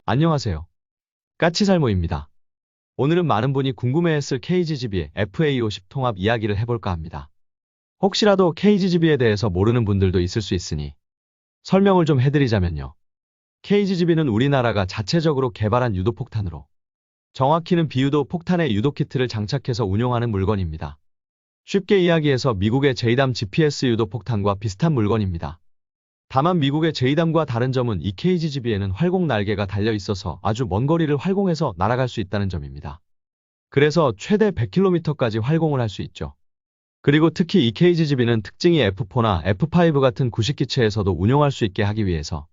안녕하세요. 까치살모입니다. 오늘은 많은 분이 궁금해했을 KGGB의 FA50 통합 이야기를 해볼까 합니다. 혹시라도 KGGB에 대해서 모르는 분들도 있을 수 있으니 설명을 좀 해드리자면요. KGGB는 우리나라가 자체적으로 개발한 유도폭탄으로 정확히는 비유도 폭탄의 유도키트를 장착해서 운용하는 물건입니다. 쉽게 이야기해서 미국의 제이담 GPS 유도폭탄과 비슷한 물건입니다. 다만 미국의 제이담과 다른 점은 이 KGGB에는 활공 날개가 달려 있어서 아주 먼 거리를 활공해서 날아갈 수 있다는 점입니다. 그래서 최대 100km까지 활공을 할 수 있죠. 그리고 특히 이 KGGB는 특징이 F4나 F5 같은 구식기체에서도 운용할 수 있게 하기 위해서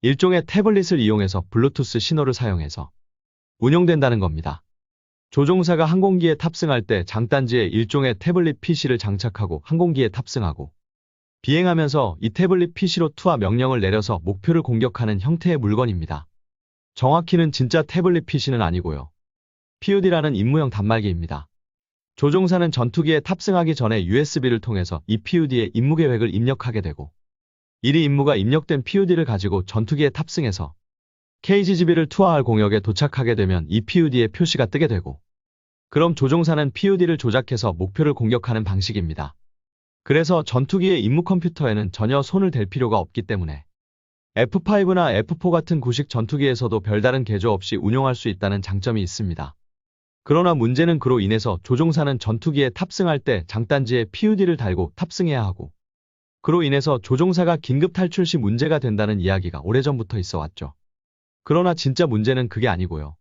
일종의 태블릿을 이용해서 블루투스 신호를 사용해서 운용된다는 겁니다. 조종사가 항공기에 탑승할 때 장단지에 일종의 태블릿 PC를 장착하고 항공기에 탑승하고 비행하면서 이 태블릿 PC로 투하 명령을 내려서 목표를 공격하는 형태의 물건입니다. 정확히는 진짜 태블릿 PC는 아니고요. PUD라는 임무형 단말기입니다. 조종사는 전투기에 탑승하기 전에 USB를 통해서 이 PUD에 임무 계획을 입력하게 되고 이리 임무가 입력된 PUD를 가지고 전투기에 탑승해서 KGGB를 투하할 공역에 도착하게 되면 이 PUD에 표시가 뜨게 되고 그럼 조종사는 PUD를 조작해서 목표를 공격하는 방식입니다. 그래서 전투기의 임무 컴퓨터에는 전혀 손을 댈 필요가 없기 때문에 F5나 F4 같은 구식 전투기에서도 별다른 개조 없이 운용할 수 있다는 장점이 있습니다. 그러나 문제는 그로 인해서 조종사는 전투기에 탑승할 때 장단지에 PUD를 달고 탑승해야 하고 그로 인해서 조종사가 긴급 탈출 시 문제가 된다는 이야기가 오래전부터 있어 왔죠. 그러나 진짜 문제는 그게 아니고요.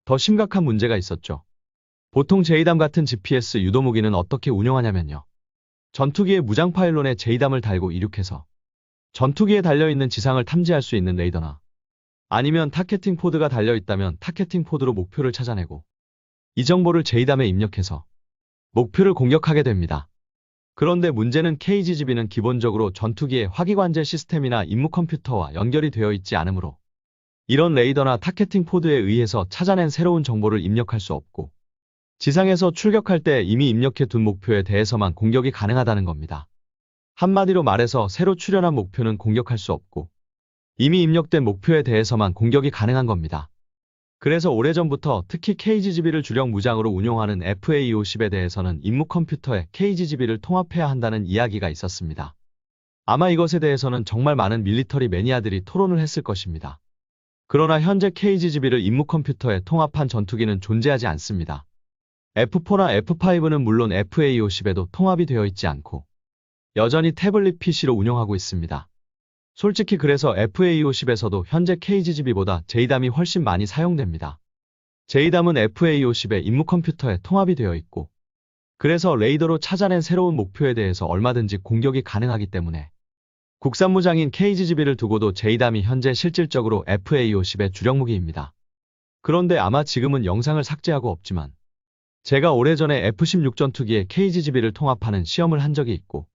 더 심각한 문제가 있었죠. 보통 제이담 같은 GPS 유도무기는 어떻게 운용하냐면요. 전투기에 무장 파일론에 제이담을 달고 이륙해서 전투기에 달려있는 지상을 탐지할 수 있는 레이더나 아니면 타겟팅 포드가 달려있다면 타겟팅 포드로 목표를 찾아내고 이 정보를 제이담에 입력해서 목표를 공격하게 됩니다. 그런데 문제는 KGGB는 기본적으로 전투기의 화기관제 시스템이나 임무 컴퓨터와 연결이 되어 있지 않으므로 이런 레이더나 타겟팅 포드에 의해서 찾아낸 새로운 정보를 입력할 수 없고 지상에서 출격할 때 이미 입력해 둔 목표에 대해서만 공격이 가능하다는 겁니다. 한마디로 말해서 새로 출현한 목표는 공격할 수 없고 이미 입력된 목표에 대해서만 공격이 가능한 겁니다. 그래서 오래전부터 특히 KGGB를 주력 무장으로 운용하는 FA50에 대해서는 임무 컴퓨터에 KGGB를 통합해야 한다는 이야기가 있었습니다. 아마 이것에 대해서는 정말 많은 밀리터리 매니아들이 토론을 했을 것입니다. 그러나 현재 KGGB를 임무 컴퓨터에 통합한 전투기는 존재하지 않습니다. F4나 F5는 물론 FA50에도 통합이 되어 있지 않고 여전히 태블릿 PC로 운영하고 있습니다. 솔직히 그래서 FA50에서도 현재 KGGB보다 제이담이 훨씬 많이 사용됩니다. 제이담은 FA50의 임무 컴퓨터에 통합이 되어 있고 그래서 레이더로 찾아낸 새로운 목표에 대해서 얼마든지 공격이 가능하기 때문에 국산 무장인 KGGB를 두고도 제이담이 현재 실질적으로 FA50의 주력 무기입니다. 그런데 아마 지금은 영상을 삭제하고 없지만 제가 오래전에 F-16 전투기에 KGGB를 통합하는 시험을 한 적이 있고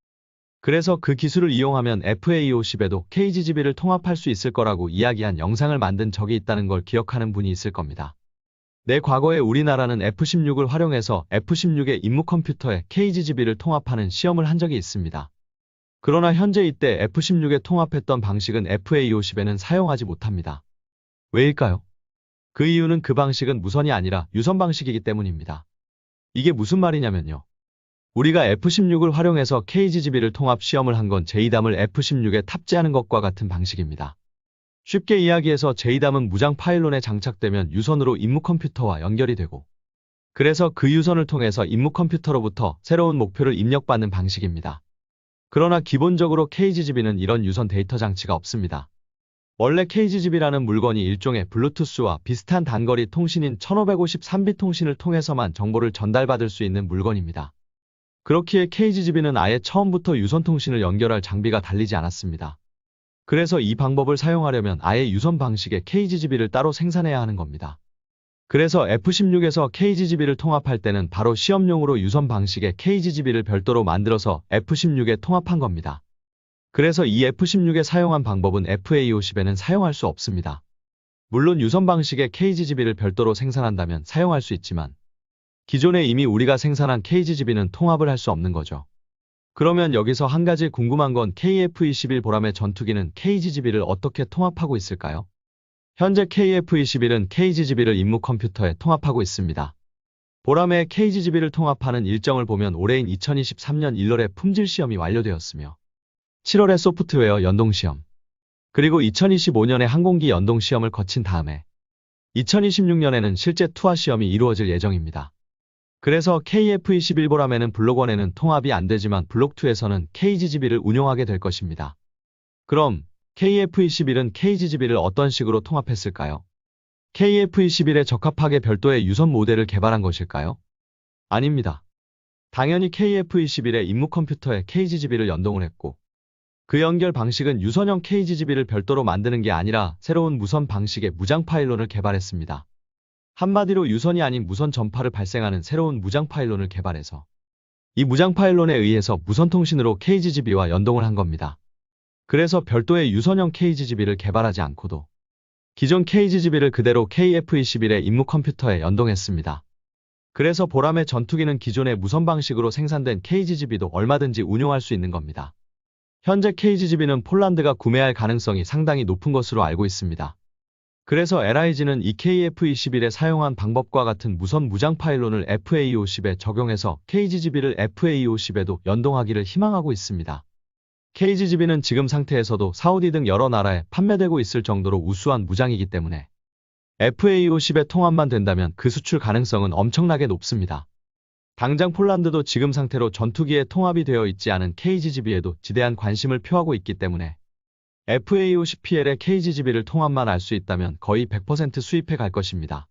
그래서 그 기술을 이용하면 FA50에도 KGGB를 통합할 수 있을 거라고 이야기한 영상을 만든 적이 있다는 걸 기억하는 분이 있을 겁니다. 네, 과거에 우리나라는 F-16을 활용해서 F-16의 임무 컴퓨터에 KGGB를 통합하는 시험을 한 적이 있습니다. 그러나 현재 이때 F-16에 통합했던 방식은 FA50에는 사용하지 못합니다. 왜일까요? 그 이유는 그 방식은 무선이 아니라 유선 방식이기 때문입니다. 이게 무슨 말이냐면요. 우리가 F-16을 활용해서 KGGB를 통합 시험을 한 건 제이담을 F-16에 탑재하는 것과 같은 방식입니다. 쉽게 이야기해서 제이담은 무장 파일론에 장착되면 유선으로 임무 컴퓨터와 연결이 되고 그래서 그 유선을 통해서 임무 컴퓨터로부터 새로운 목표를 입력받는 방식입니다. 그러나 기본적으로 KGGB는 이런 유선 데이터 장치가 없습니다. 원래 KGGB라는 물건이 일종의 블루투스와 비슷한 단거리 통신인 1553빗 통신을 통해서만 정보를 전달받을 수 있는 물건입니다. 그렇기에 KGGB는 아예 처음부터 유선 통신을 연결할 장비가 달리지 않았습니다. 그래서 이 방법을 사용하려면 아예 유선 방식의 KGGB를 따로 생산해야 하는 겁니다. 그래서 F-16에서 KGGB를 통합할 때는 바로 시험용으로 유선 방식의 KGGB를 별도로 만들어서 F-16에 통합한 겁니다. 그래서 이 F-16에 사용한 방법은 FA50에는 사용할 수 없습니다. 물론 유선 방식의 KGGB를 별도로 생산한다면 사용할 수 있지만 기존에 이미 우리가 생산한 KGGB는 통합을 할 수 없는 거죠. 그러면 여기서 한 가지 궁금한 건 KF-21 보람의 전투기는 KGGB를 어떻게 통합하고 있을까요? 현재 KF-21은 KGGB를 임무 컴퓨터에 통합하고 있습니다. 보람의 KGGB를 통합하는 일정을 보면 올해인 2023년 1월에 품질 시험이 완료되었으며 7월에 소프트웨어 연동 시험, 그리고 2025년에 항공기 연동 시험을 거친 다음에 2026년에는 실제 투하 시험이 이루어질 예정입니다. 그래서 KF-21 보람에는 블록 1에는 통합이 안 되지만 블록 2에서는 KGGB를 운용하게 될 것입니다. 그럼 KF-21은 KGGB를 어떤 식으로 통합했을까요? KF-21에 적합하게 별도의 유선 모델을 개발한 것일까요? 아닙니다. 당연히 KF-21의 임무 컴퓨터에 KGGB를 연동을 했고, 그 연결 방식은 유선형 KGGB를 별도로 만드는 게 아니라 새로운 무선 방식의 무장 파일론을 개발했습니다. 한마디로 유선이 아닌 무선 전파를 발생하는 새로운 무장 파일론을 개발해서 이 무장 파일론에 의해서 무선 통신으로 KGGB와 연동을 한 겁니다. 그래서 별도의 유선형 KGGB를 개발하지 않고도 기존 KGGB를 그대로 KF-21의 임무 컴퓨터에 연동했습니다. 그래서 보람의 전투기는 기존의 무선 방식으로 생산된 KGGB도 얼마든지 운용할 수 있는 겁니다. 현재 KGGB는 폴란드가 구매할 가능성이 상당히 높은 것으로 알고 있습니다. 그래서 LIG는 이 KF-21에 사용한 방법과 같은 무선 무장 파일론을 FA-50에 적용해서 KGGB를 FA-50에도 연동하기를 희망하고 있습니다. KGGB는 지금 상태에서도 사우디 등 여러 나라에 판매되고 있을 정도로 우수한 무장이기 때문에 FA-50의 통합만 된다면 그 수출 가능성은 엄청나게 높습니다. 당장 폴란드도 지금 상태로 전투기에 통합이 되어 있지 않은 KGGB에도 지대한 관심을 표하고 있기 때문에 FA-50PL의 KGGB를 통합만 할 수 있다면 거의 100% 수입해 갈 것입니다.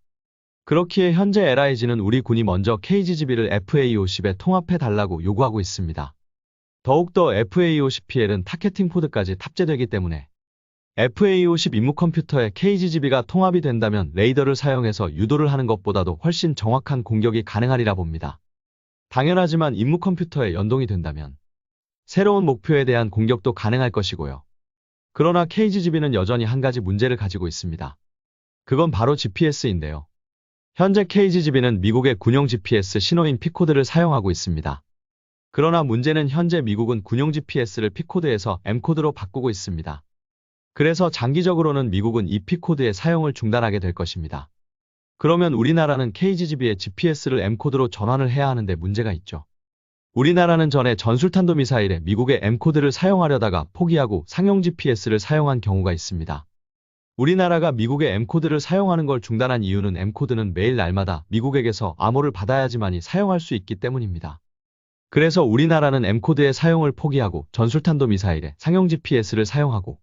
그렇기에 현재 LIG는 우리 군이 먼저 KGGB를 FA-50에 통합해 달라고 요구하고 있습니다. 더욱더 FA-50PL은 타겟팅 포드까지 탑재되기 때문에 FA-50 임무 컴퓨터에 KGGB가 통합이 된다면 레이더를 사용해서 유도를 하는 것보다도 훨씬 정확한 공격이 가능하리라 봅니다. 당연하지만 임무 컴퓨터에 연동이 된다면 새로운 목표에 대한 공격도 가능할 것이고요. 그러나 KGGB는 여전히 한 가지 문제를 가지고 있습니다. 그건 바로 GPS인데요. 현재 KGGB는 미국의 군용 GPS 신호인 P코드를 사용하고 있습니다. 그러나 문제는 현재 미국은 군용 GPS를 P코드에서 M코드로 바꾸고 있습니다. 그래서 장기적으로는 미국은 이 P코드의 사용을 중단하게 될 것입니다. 그러면 우리나라는 KGGB의 GPS를 M코드로 전환을 해야 하는데 문제가 있죠. 우리나라는 전에 전술탄도 미사일에 미국의 M코드를 사용하려다가 포기하고 상용 GPS를 사용한 경우가 있습니다. 우리나라가 미국의 M코드를 사용하는 걸 중단한 이유는 M코드는 매일 날마다 미국에게서 암호를 받아야지만이 사용할 수 있기 때문입니다. 그래서 우리나라는 M코드의 사용을 포기하고 전술탄도 미사일에 상용 GPS를 사용하고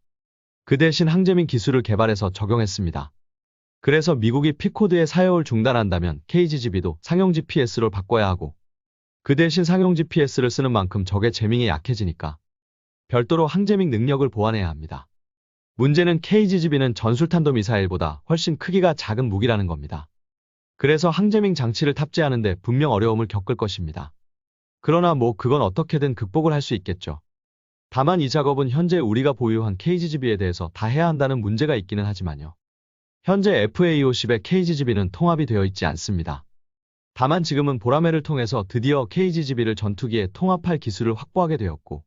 그 대신 항제민 기술을 개발해서 적용했습니다. 그래서 미국이 P코드의 사용을 중단한다면 KGGB도 상용 GPS로 바꿔야 하고 그 대신 상용 GPS를 쓰는 만큼 적의 재밍이 약해지니까 별도로 항제밍 능력을 보완해야 합니다. 문제는 KGGB는 전술탄도 미사일보다 훨씬 크기가 작은 무기라는 겁니다. 그래서 항제밍 장치를 탑재하는데 분명 어려움을 겪을 것입니다. 그러나 그건 어떻게든 극복을 할 수 있겠죠. 다만 이 작업은 현재 우리가 보유한 KGGB에 대해서 다 해야 한다는 문제가 있기는 하지만요. 현재 FA-50의 KGGB는 통합이 되어 있지 않습니다. 다만 지금은 보라매를 통해서 드디어 KGGB를 전투기에 통합할 기술을 확보하게 되었고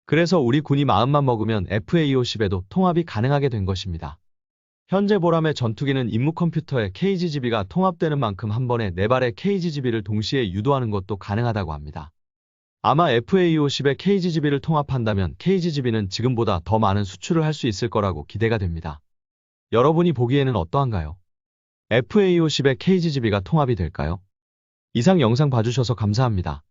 그래서 우리 군이 마음만 먹으면 FA-50에도 통합이 가능하게 된 것입니다. 현재 보라매 전투기는 임무 컴퓨터에 KGGB가 통합되는 만큼 한 번에 4발의 KGGB를 동시에 유도하는 것도 가능하다고 합니다. 아마 FA-50에 KGGB를 통합한다면 KGGB는 지금보다 더 많은 수출을 할 수 있을 거라고 기대가 됩니다. 여러분이 보기에는 어떠한가요? FA-50에 KGGB가 통합이 될까요? 이상 영상 봐주셔서 감사합니다.